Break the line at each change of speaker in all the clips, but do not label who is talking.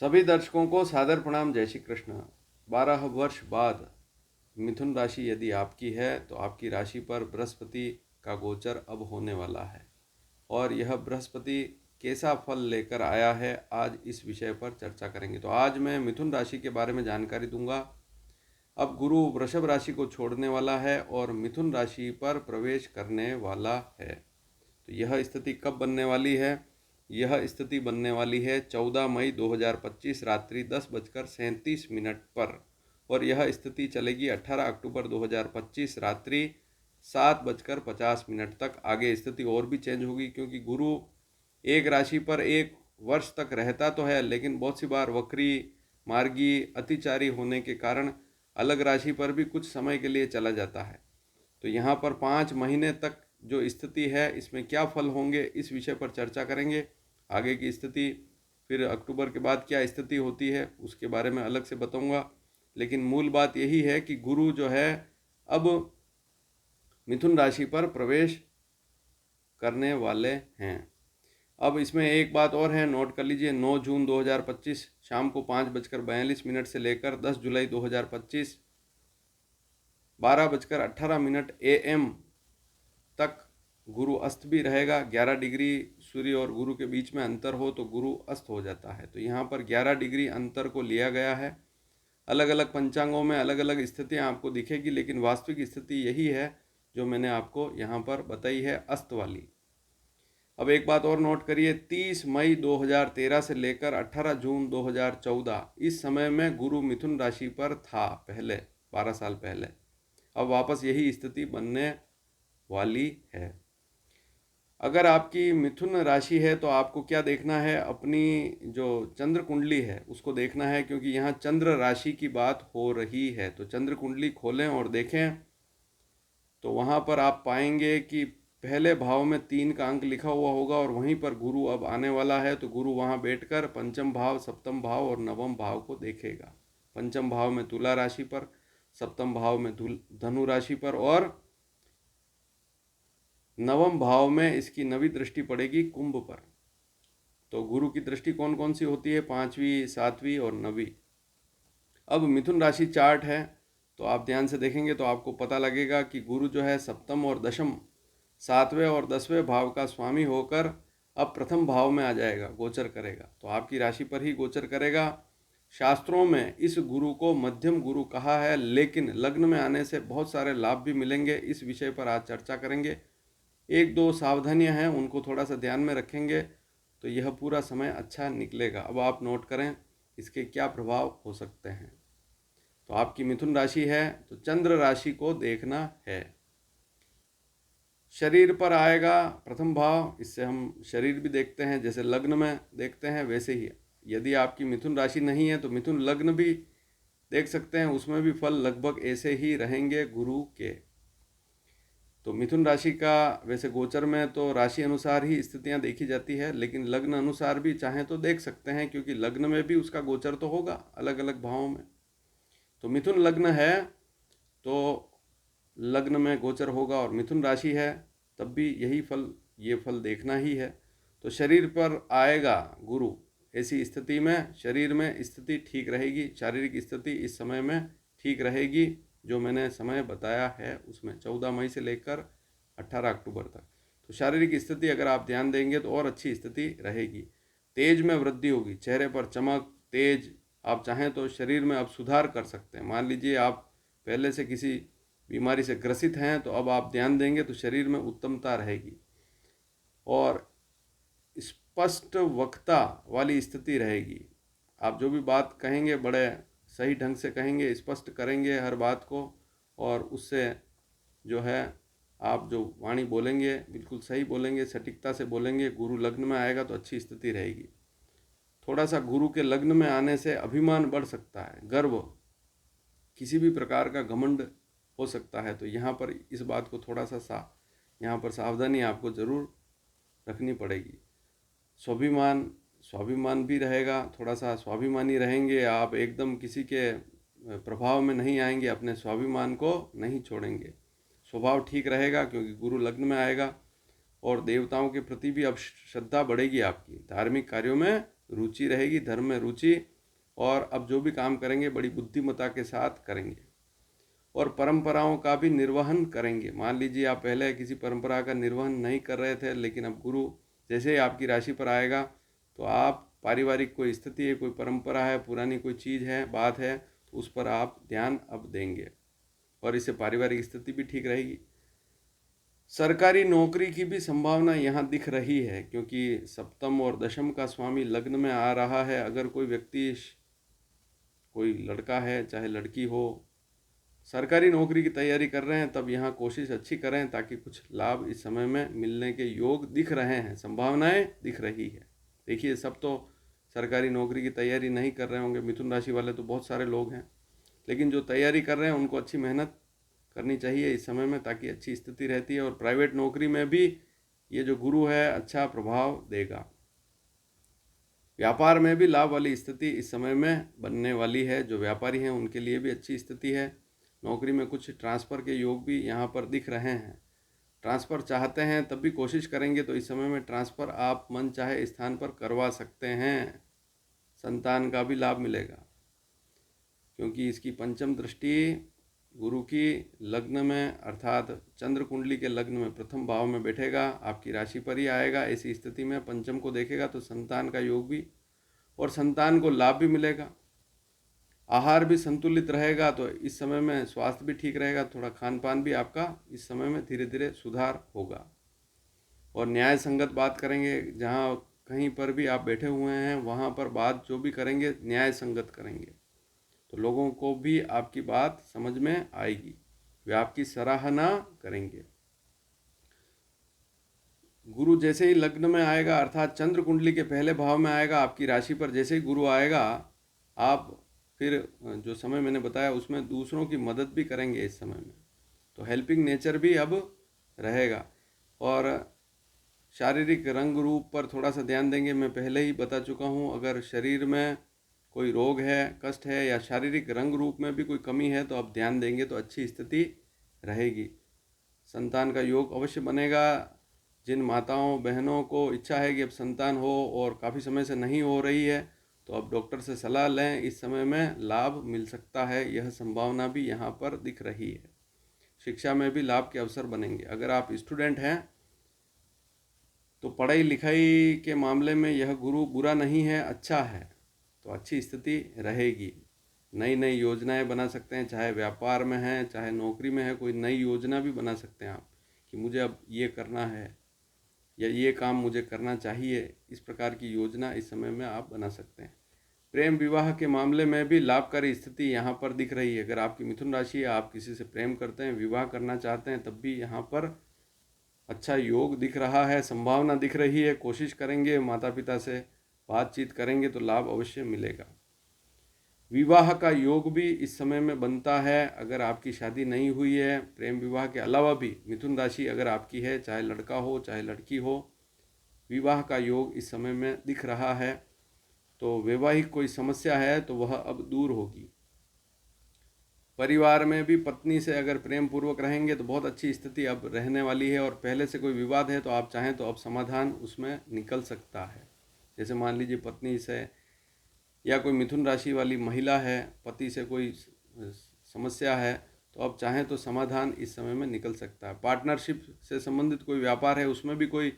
सभी दर्शकों को सादर प्रणाम। जय श्री कृष्ण। 12 वर्ष बाद मिथुन राशि यदि आपकी है तो आपकी राशि पर बृहस्पति का गोचर अब होने वाला है और यह बृहस्पति कैसा फल लेकर आया है, आज इस विषय पर चर्चा करेंगे। तो आज मैं मिथुन राशि के बारे में जानकारी दूंगा। अब गुरु वृषभ राशि को छोड़ने वाला है और मिथुन राशि पर प्रवेश करने वाला है। तो यह स्थिति कब बनने वाली है? यह स्थिति बनने वाली है 14 मई 2025 रात्रि 10:37 पर और यह स्थिति चलेगी 18 अक्टूबर 2025 रात्रि 7:50 तक। आगे स्थिति और भी चेंज होगी क्योंकि गुरु एक राशि पर एक वर्ष तक रहता तो है, लेकिन बहुत सी बार वक्री मार्गी अतिचारी होने के कारण अलग राशि पर भी कुछ समय के लिए चला जाता है। तो यहाँ पर 5 महीने तक जो स्थिति है इसमें क्या फल होंगे, इस विषय पर चर्चा करेंगे। आगे की स्थिति, फिर अक्टूबर के बाद क्या स्थिति होती है उसके बारे में अलग से बताऊंगा। लेकिन मूल बात यही है कि गुरु जो है अब मिथुन राशि पर प्रवेश करने वाले हैं। अब इसमें एक बात और है, नोट कर लीजिए। 9 जून 2025 शाम को 5:42 से लेकर 10 जुलाई 2025 12:18 AM तक गुरु अस्त भी रहेगा। 11 डिग्री सूर्य और गुरु के बीच में अंतर हो तो गुरु अस्त हो जाता है। तो यहाँ पर 11 डिग्री अंतर को लिया गया है। अलग अलग पंचांगों में अलग अलग स्थितियाँ आपको दिखेगी, लेकिन वास्तविक स्थिति यही है जो मैंने आपको यहाँ पर बताई है, अस्त वाली। अब एक बात और नोट करिए, 30 मई 2013 से लेकर 18 जून 2014 इस समय में गुरु मिथुन राशि पर था पहले, 12 साल पहले। अब वापस यही स्थिति बनने वाली है। अगर आपकी मिथुन राशि है तो आपको क्या देखना है, अपनी जो चंद्र कुंडली है उसको देखना है, क्योंकि यहाँ चंद्र राशि की बात हो रही है। तो चंद्र कुंडली खोलें और देखें तो वहाँ पर आप पाएंगे कि पहले भाव में 3 का अंक लिखा हुआ होगा और वहीं पर गुरु अब आने वाला है। तो गुरु वहाँ बैठकर पंचम भाव, सप्तम भाव और नवम भाव को देखेगा। पंचम भाव में तुला राशि पर, सप्तम भाव में धनु राशि पर और नवम भाव में इसकी नवी दृष्टि पड़ेगी कुंभ पर। तो गुरु की दृष्टि कौन कौन सी होती है? 5वीं, 7वीं और 9वीं। अब मिथुन राशि चार्ट है तो आप ध्यान से देखेंगे तो आपको पता लगेगा कि गुरु जो है सप्तम और दशम, 7वें और 10वें भाव का स्वामी होकर अब प्रथम भाव में आ जाएगा, गोचर करेगा। तो आपकी राशि पर ही गोचर करेगा। शास्त्रों में इस गुरु को मध्यम गुरु कहा है, लेकिन लग्न में आने से बहुत सारे लाभ भी मिलेंगे। इस विषय पर आज चर्चा करेंगे। 1-2 सावधानियां हैं, उनको थोड़ा सा ध्यान में रखेंगे तो यह पूरा समय अच्छा निकलेगा। अब आप नोट करें इसके क्या प्रभाव हो सकते हैं। तो आपकी मिथुन राशि है तो चंद्र राशि को देखना है। शरीर पर आएगा प्रथम भाव, इससे हम शरीर भी देखते हैं, जैसे लग्न में देखते हैं वैसे ही यदि आपकी मिथुन राशि नहीं है तो मिथुन लग्न भी देख सकते हैं, उसमें भी फल लगभग ऐसे ही रहेंगे गुरु के। तो मिथुन राशि का वैसे गोचर में तो राशि अनुसार ही स्थितियां देखी जाती है, लेकिन लग्न अनुसार भी चाहें तो देख सकते हैं, क्योंकि लग्न में भी उसका गोचर तो होगा अलग अलग भावों में। तो मिथुन लग्न है तो लग्न में गोचर होगा और मिथुन राशि है तब भी यही फल, ये फल देखना ही है। तो शरीर पर आएगा गुरु, ऐसी स्थिति में शरीर में स्थिति ठीक रहेगी, शारीरिक स्थिति इस समय में ठीक रहेगी जो मैंने समय बताया है उसमें, 14 मई से लेकर 18 अक्टूबर तक। तो शारीरिक स्थिति अगर आप ध्यान देंगे तो और अच्छी स्थिति रहेगी। तेज में वृद्धि होगी, चेहरे पर चमक, तेज। आप चाहें तो शरीर में अब सुधार कर सकते हैं। मान लीजिए आप पहले से किसी बीमारी से ग्रसित हैं तो अब आप ध्यान देंगे तो शरीर में उत्तमता रहेगी और स्पष्ट वक्ता वाली स्थिति रहेगी। आप जो भी बात कहेंगे बड़े सही ढंग से कहेंगे, स्पष्ट करेंगे हर बात को, और उससे जो है आप जो वाणी बोलेंगे बिल्कुल सही बोलेंगे, सटीकता से बोलेंगे। गुरु लग्न में आएगा तो अच्छी स्थिति रहेगी। थोड़ा सा गुरु के लग्न में आने से अभिमान बढ़ सकता है, गर्व, किसी भी प्रकार का घमंड हो सकता है। तो यहाँ पर इस बात को थोड़ा सा यहाँ पर सावधानी आपको ज़रूर रखनी पड़ेगी। स्वाभिमान भी रहेगा, थोड़ा सा स्वाभिमानी रहेंगे आप, एकदम किसी के प्रभाव में नहीं आएंगे, अपने स्वाभिमान को नहीं छोड़ेंगे। स्वभाव ठीक रहेगा क्योंकि गुरु लग्न में आएगा और देवताओं के प्रति भी अब श्रद्धा बढ़ेगी आपकी, धार्मिक कार्यों में रुचि रहेगी, धर्म में रुचि, और अब जो भी काम करेंगे बड़ी बुद्धिमत्ता के साथ करेंगे और परंपराओं का भी निर्वहन करेंगे। मान लीजिए आप पहले किसी परंपरा का निर्वहन नहीं कर रहे थे, लेकिन अब गुरु जैसे ही आपकी राशि पर आएगा तो आप पारिवारिक कोई स्थिति है, कोई परंपरा है, पुरानी कोई चीज़ है, बात है, तो उस पर आप ध्यान अब देंगे और इससे पारिवारिक स्थिति भी ठीक रहेगी। सरकारी नौकरी की भी संभावना यहाँ दिख रही है, क्योंकि सप्तम और दशम का स्वामी लग्न में आ रहा है। अगर कोई व्यक्ति, कोई लड़का है चाहे लड़की हो, सरकारी नौकरी की तैयारी कर रहे हैं, तब यहाँ कोशिश अच्छी करें ताकि कुछ लाभ इस समय में मिलने के योग दिख रहे हैं, संभावनाएं दिख रही है। देखिए, सब तो सरकारी नौकरी की तैयारी नहीं कर रहे होंगे, मिथुन राशि वाले तो बहुत सारे लोग हैं, लेकिन जो तैयारी कर रहे हैं उनको अच्छी मेहनत करनी चाहिए इस समय में, ताकि अच्छी स्थिति रहती है। और प्राइवेट नौकरी में भी ये जो गुरु है अच्छा प्रभाव देगा। व्यापार में भी लाभ वाली स्थिति इस समय में बनने वाली है। जो व्यापारी हैं उनके लिए भी अच्छी स्थिति है। नौकरी में कुछ ट्रांसफ़र के योग भी यहाँ पर दिख रहे हैं। ट्रांसफ़र चाहते हैं तब भी कोशिश करेंगे तो इस समय में ट्रांसफ़र आप मन चाहे स्थान पर करवा सकते हैं। संतान का भी लाभ मिलेगा, क्योंकि इसकी पंचम दृष्टि गुरु की लग्न में अर्थात चंद्र कुंडली के लग्न में प्रथम भाव में बैठेगा, आपकी राशि पर ही आएगा। ऐसी स्थिति में पंचम को देखेगा तो संतान का योग भी और संतान को लाभ भी मिलेगा। आहार भी संतुलित रहेगा तो इस समय में स्वास्थ्य भी ठीक रहेगा। थोड़ा खान पान भी आपका इस समय में धीरे धीरे सुधार होगा। और न्याय संगत बात करेंगे, जहाँ कहीं पर भी आप बैठे हुए हैं वहाँ पर बात जो भी करेंगे न्याय संगत करेंगे तो लोगों को भी आपकी बात समझ में आएगी, वे आपकी सराहना करेंगे। गुरु जैसे ही लग्न में आएगा अर्थात चंद्र कुंडली के पहले भाव में आएगा, आपकी राशि पर जैसे ही गुरु आएगा, आप फिर जो समय मैंने बताया उसमें दूसरों की मदद भी करेंगे इस समय में, तो हेल्पिंग नेचर भी अब रहेगा। और शारीरिक रंग रूप पर थोड़ा सा ध्यान देंगे। मैं पहले ही बता चुका हूँ, अगर शरीर में कोई रोग है, कष्ट है या शारीरिक रंग रूप में भी कोई कमी है तो अब ध्यान देंगे तो अच्छी स्थिति रहेगी। संतान का योग अवश्य बनेगा। जिन माताओं बहनों को इच्छा है कि अब संतान हो और काफ़ी समय से नहीं हो रही है तो अब डॉक्टर से सलाह लें, इस समय में लाभ मिल सकता है, यह संभावना भी यहाँ पर दिख रही है। शिक्षा में भी लाभ के अवसर बनेंगे। अगर आप स्टूडेंट हैं तो पढ़ाई लिखाई के मामले में यह गुरु बुरा नहीं है, अच्छा है, तो अच्छी स्थिति रहेगी। नई नई योजनाएं बना सकते हैं, चाहे व्यापार में है चाहे नौकरी में है, कोई नई योजना भी बना सकते हैं आप कि मुझे अब ये करना है या ये काम मुझे करना चाहिए। इस प्रकार की योजना इस समय में आप बना सकते हैं। प्रेम विवाह के मामले में भी लाभकारी स्थिति यहाँ पर दिख रही है। अगर आपकी मिथुन राशि है, आप किसी से प्रेम करते हैं, विवाह करना चाहते हैं, तब भी यहाँ पर अच्छा योग दिख रहा है, संभावना दिख रही है। कोशिश करेंगे, माता पिता से बातचीत करेंगे तो लाभ अवश्य मिलेगा। विवाह का योग भी इस समय में बनता है। अगर आपकी शादी नहीं हुई है, प्रेम विवाह के अलावा भी मिथुन राशि अगर आपकी है, चाहे लड़का हो चाहे लड़की हो, विवाह का योग इस समय में दिख रहा है। तो वैवाहिक कोई समस्या है तो वह अब दूर होगी। परिवार में भी पत्नी से अगर प्रेम पूर्वक रहेंगे तो बहुत अच्छी स्थिति अब रहने वाली है। और पहले से कोई विवाद है तो आप चाहें तो अब समाधान उसमें निकल सकता है। जैसे मान लीजिए पत्नी से या कोई मिथुन राशि वाली महिला है, पति से कोई समस्या है तो अब चाहें तो समाधान इस समय में निकल सकता है। पार्टनरशिप से संबंधित कोई व्यापार है, उसमें भी कोई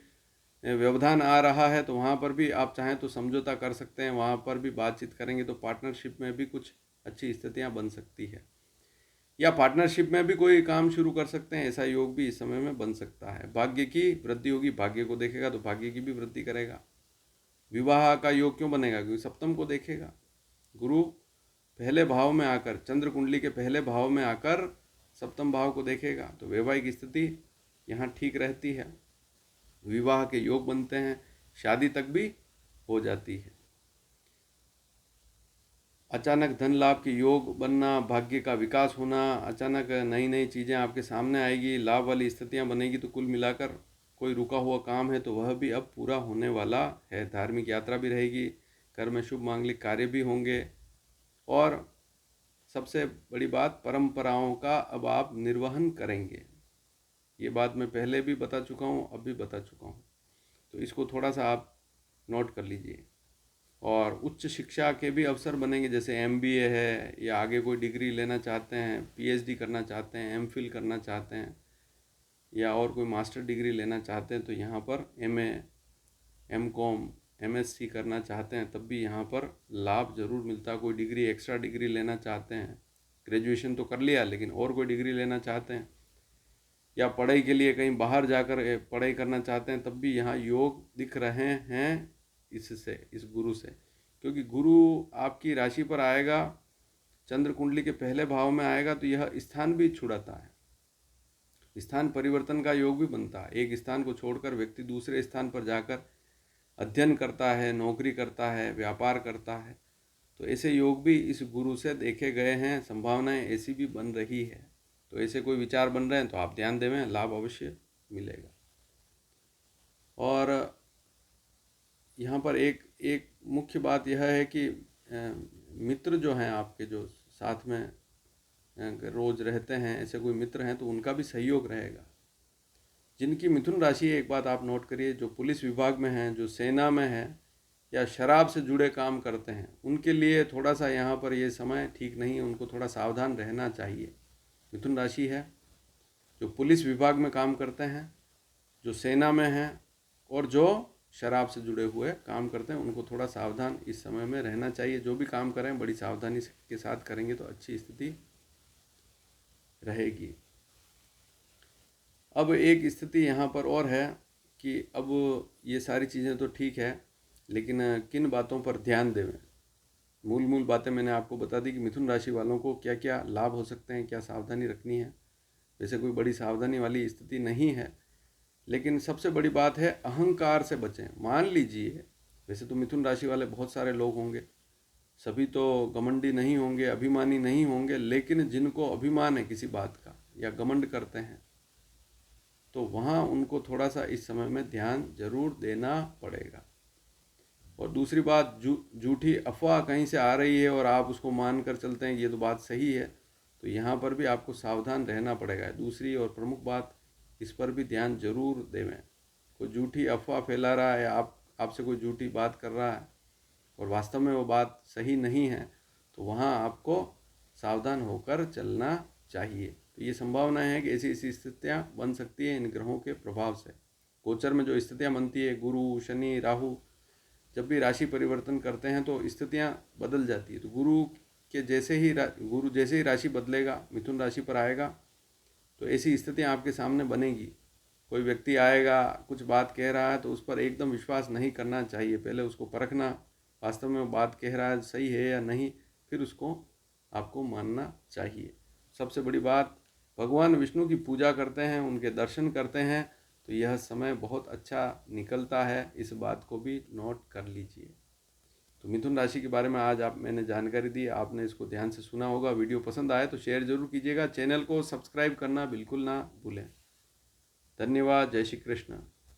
व्यवधान आ रहा है तो वहाँ पर भी आप चाहें तो समझौता कर सकते हैं, वहाँ पर भी बातचीत करेंगे तो पार्टनरशिप में भी कुछ अच्छी स्थितियाँ बन सकती है। या पार्टनरशिप में भी कोई काम शुरू कर सकते हैं, ऐसा योग भी इस समय में बन सकता है। भाग्य की वृद्धि होगी, भाग्य को देखेगा तो भाग्य की भी वृद्धि करेगा। विवाह का योग क्यों बनेगा? क्योंकि सप्तम को देखेगा। गुरु पहले भाव में आकर, चंद्र कुंडली के पहले भाव में आकर सप्तम भाव को देखेगा तो वैवाहिक स्थिति यहाँ ठीक रहती है, विवाह के योग बनते हैं, शादी तक भी हो जाती है। अचानक धन लाभ के योग बनना, भाग्य का विकास होना, अचानक नई नई चीज़ें आपके सामने आएगी, लाभ वाली स्थितियाँ बनेगी। तो कुल मिलाकर कोई रुका हुआ काम है तो वह भी अब पूरा होने वाला है। धार्मिक यात्रा भी रहेगी, घर में शुभ मांगलिक कार्य भी होंगे। और सबसे बड़ी बात, परंपराओं का अब आप निर्वहन करेंगे। ये बात मैं पहले भी बता चुका हूँ, अब भी बता चुका हूँ, तो इसको थोड़ा सा आप नोट कर लीजिए। और उच्च शिक्षा के भी अवसर बनेंगे, जैसे MBA है या आगे कोई डिग्री लेना चाहते हैं, PhD करना चाहते हैं, MPhil करना चाहते हैं या और कोई मास्टर डिग्री लेना चाहते हैं, तो यहाँ पर MA, MCom, MSc करना चाहते हैं तब भी यहाँ पर लाभ ज़रूर मिलता है। कोई डिग्री एक्स्ट्रा डिग्री लेना चाहते हैं, ग्रेजुएशन तो कर लिया लेकिन और कोई डिग्री लेना चाहते हैं, या पढ़ाई के लिए कहीं बाहर जाकर पढ़ाई करना चाहते हैं, तब भी यहाँ योग दिख रहे हैं इससे, इस गुरु से। क्योंकि गुरु आपकी राशि पर आएगा, चंद्र कुंडली के पहले भाव में आएगा, तो यह स्थान भी छुड़ाता है, स्थान परिवर्तन का योग भी बनता है। एक स्थान को छोड़कर व्यक्ति दूसरे स्थान पर जाकर अध्ययन करता है, नौकरी करता है, व्यापार करता है, तो ऐसे योग भी इस गुरु से देखे गए हैं, संभावनाएं ऐसी भी बन रही है। तो ऐसे कोई विचार बन रहे हैं तो आप ध्यान देवें, लाभ अवश्य मिलेगा। और यहाँ पर एक मुख्य बात यह है कि मित्र जो हैं आपके, जो साथ में रोज रहते हैं, ऐसे कोई मित्र हैं तो उनका भी सहयोग रहेगा। जिनकी मिथुन राशि है, एक बात आप नोट करिए, जो पुलिस विभाग में हैं, जो सेना में हैं या शराब से जुड़े काम करते हैं, उनके लिए थोड़ा सा यहाँ पर ये समय ठीक नहीं है, उनको थोड़ा सावधान रहना चाहिए। मिथुन राशि है, जो पुलिस विभाग में काम करते हैं, जो सेना में हैं और जो शराब से जुड़े हुए काम करते हैं, उनको थोड़ा सावधान इस समय में रहना चाहिए। जो भी काम करें बड़ी सावधानी के साथ करेंगे तो अच्छी स्थिति रहेगी। अब एक स्थिति यहाँ पर और है कि अब ये सारी चीज़ें तो ठीक है, लेकिन किन बातों पर ध्यान दें। मूल बातें मैंने आपको बता दी कि मिथुन राशि वालों को क्या क्या लाभ हो सकते हैं, क्या सावधानी रखनी है। वैसे कोई बड़ी सावधानी वाली स्थिति नहीं है, लेकिन सबसे बड़ी बात है अहंकार से बचें। मान लीजिए, वैसे तो मिथुन राशि वाले बहुत सारे लोग होंगे, सभी तो घमंडी नहीं होंगे, अभिमानी नहीं होंगे, लेकिन जिनको अभिमान है किसी बात का या घमंड करते हैं, तो वहाँ उनको थोड़ा सा इस समय में ध्यान जरूर देना पड़ेगा। और दूसरी बात, झूठी अफवाह कहीं से आ रही है और आप उसको मान कर चलते हैं ये तो बात सही है, तो यहाँ पर भी आपको सावधान रहना पड़ेगा। दूसरी और प्रमुख बात, इस पर भी ध्यान जरूर देवें। कोई झूठी अफवाह फैला रहा है, आपसे कोई झूठी बात कर रहा है और वास्तव में वो बात सही नहीं है, तो वहाँ आपको सावधान होकर चलना चाहिए। तो ये संभावना है कि ऐसी ऐसी स्थितियाँ बन सकती हैं इन ग्रहों के प्रभाव से। गोचर में जो स्थितियाँ बनती है, गुरु, शनि, राहु जब भी राशि परिवर्तन करते हैं तो स्थितियाँ बदल जाती है। तो गुरु जैसे ही राशि बदलेगा, मिथुन राशि पर आएगा, तो ऐसी स्थितियाँ आपके सामने बनेगी। कोई व्यक्ति आएगा, कुछ बात कह रहा है, तो उस पर एकदम विश्वास नहीं करना चाहिए। पहले उसको परखना, वास्तव में वो बात कह रहा है सही है या नहीं, फिर उसको आपको मानना चाहिए। सबसे बड़ी बात, भगवान विष्णु की पूजा करते हैं, उनके दर्शन करते हैं, तो यह समय बहुत अच्छा निकलता है। इस बात को भी नोट कर लीजिए। तो मिथुन राशि के बारे में आज मैंने जानकारी दी, आपने इसको ध्यान से सुना होगा। वीडियो पसंद आए तो शेयर जरूर कीजिएगा, चैनल को सब्सक्राइब करना बिल्कुल ना भूलें। धन्यवाद। जय श्री कृष्ण।